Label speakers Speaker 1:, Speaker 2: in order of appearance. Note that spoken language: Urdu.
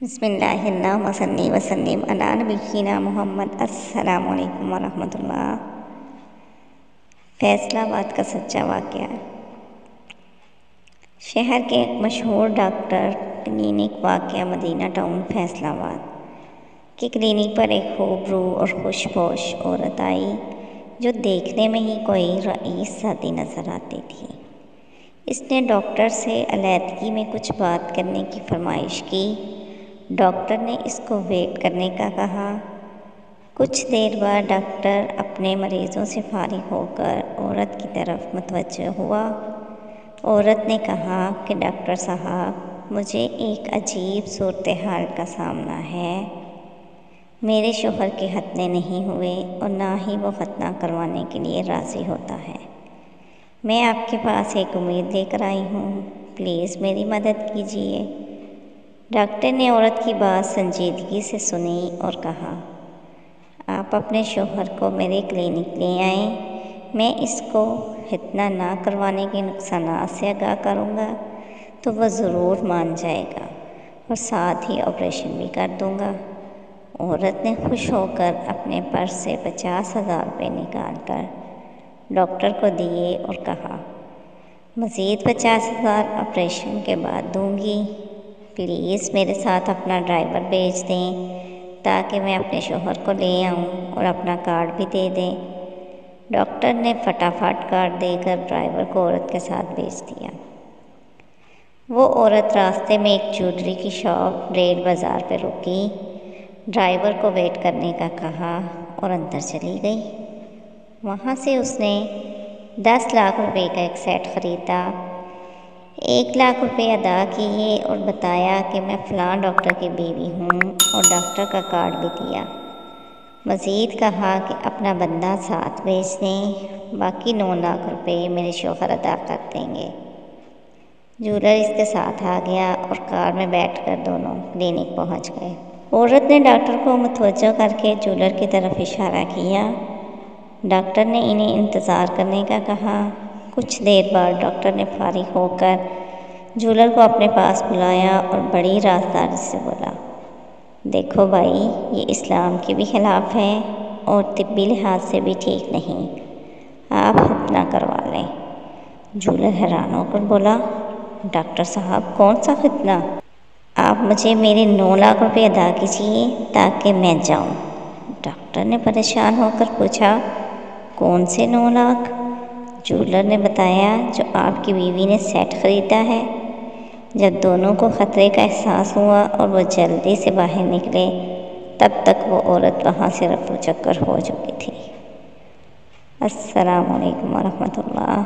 Speaker 1: بسم اللہ اللہم صلی وسلم علی نبینا محمد۔ السلام علیکم ورحمۃ اللہ۔ فیصل آباد کا سچا واقعہ۔ شہر کے ایک مشہور ڈاکٹر کلینک واقع مدینہ ٹاؤن فیصل آباد کی کلینک پر ایک خوب رو اور خوش پوش عورت آئی جو دیکھنے میں ہی کوئی رئیس ذاتی نظر آتی تھی۔ اس نے ڈاکٹر سے علیحدگی میں کچھ بات کرنے کی فرمائش کی۔ ڈاکٹر نے اس کو ویٹ کرنے کا کہا۔ کچھ دیر بعد ڈاکٹر اپنے مریضوں سے فارغ ہو کر عورت کی طرف متوجہ ہوا۔ عورت نے کہا کہ ڈاکٹر صاحب، مجھے ایک عجیب صورتحال کا سامنا ہے۔ میرے شوہر کے ختنے نہیں ہوئے اور نہ ہی وہ ختنہ کروانے کے لیے راضی ہوتا ہے۔ میں آپ کے پاس ایک امید لے کر آئی ہوں، پلیز میری مدد کیجیے۔ ڈاکٹر نے عورت کی بات سنجیدگی سے سنی اور کہا، آپ اپنے شوہر کو میرے کلینک لے آئیں، میں اس کو ختنہ نہ کروانے کے نقصانات سے آگاہ کروں گا تو وہ ضرور مان جائے گا اور ساتھ ہی آپریشن بھی کر دوں گا۔ عورت نے خوش ہو کر اپنے پرس سے 50,000 روپے نکال کر ڈاکٹر کو دیے اور کہا، مزید 50,000 آپریشن کے بعد دوں گی۔ پلیز میرے ساتھ اپنا ڈرائیور بھیج دیں تاکہ میں اپنے شوہر کو لے آؤں اور اپنا کارڈ بھی دے دیں۔ ڈاکٹر نے فٹافٹ کارڈ دے کر ڈرائیور کو عورت کے ساتھ بھیج دیا۔ وہ عورت راستے میں ایک جویلری کی شاپ ریل بازار پہ رکی، ڈرائیور کو ویٹ کرنے کا کہا اور اندر چلی گئی۔ وہاں سے اس نے 10 لاکھ روپے کا ایک سیٹ خریدا، 1 لاکھ روپے ادا کیے اور بتایا کہ میں فلاں ڈاکٹر کی بیوی ہوں اور ڈاکٹر کا کارڈ بھی دیا۔ مزید کہا کہ اپنا بندہ ساتھ بھیج دیں، باقی 9 لاکھ روپے میرے شوہر ادا کر دیں گے۔ جولر اس کے ساتھ آ گیا اور کار میں بیٹھ کر دونوں کلینک پہنچ گئے۔ عورت نے ڈاکٹر کو متوجہ کر کے جولر کی طرف اشارہ کیا۔ ڈاکٹر نے انہیں انتظار کرنے کا کہا۔ کچھ دیر بعد ڈاکٹر نے فارغ ہو کر جولر کو اپنے پاس بلایا اور بڑی رازداری سے بولا، دیکھو بھائی، یہ اسلام کے بھی خلاف ہے اور طبی لحاظ سے بھی ٹھیک نہیں، آپ ختنہ کروا لیں۔ جولر حیران ہو کر بولا، ڈاکٹر صاحب کون سا ختنہ؟ آپ مجھے میرے 9 لاکھ روپے ادا کیجیے تاکہ میں جاؤں۔ ڈاکٹر نے پریشان ہو کر پوچھا، کون سے 9 لاکھ؟ جولر نے بتایا، جو آپ کی بیوی نے سیٹ خریدا ہے۔ جب دونوں کو خطرے کا احساس ہوا اور وہ جلدی سے باہر نکلے، تب تک وہ عورت وہاں سے رفو چکر ہو چکی تھی۔ السلام علیکم ورحمۃ اللہ۔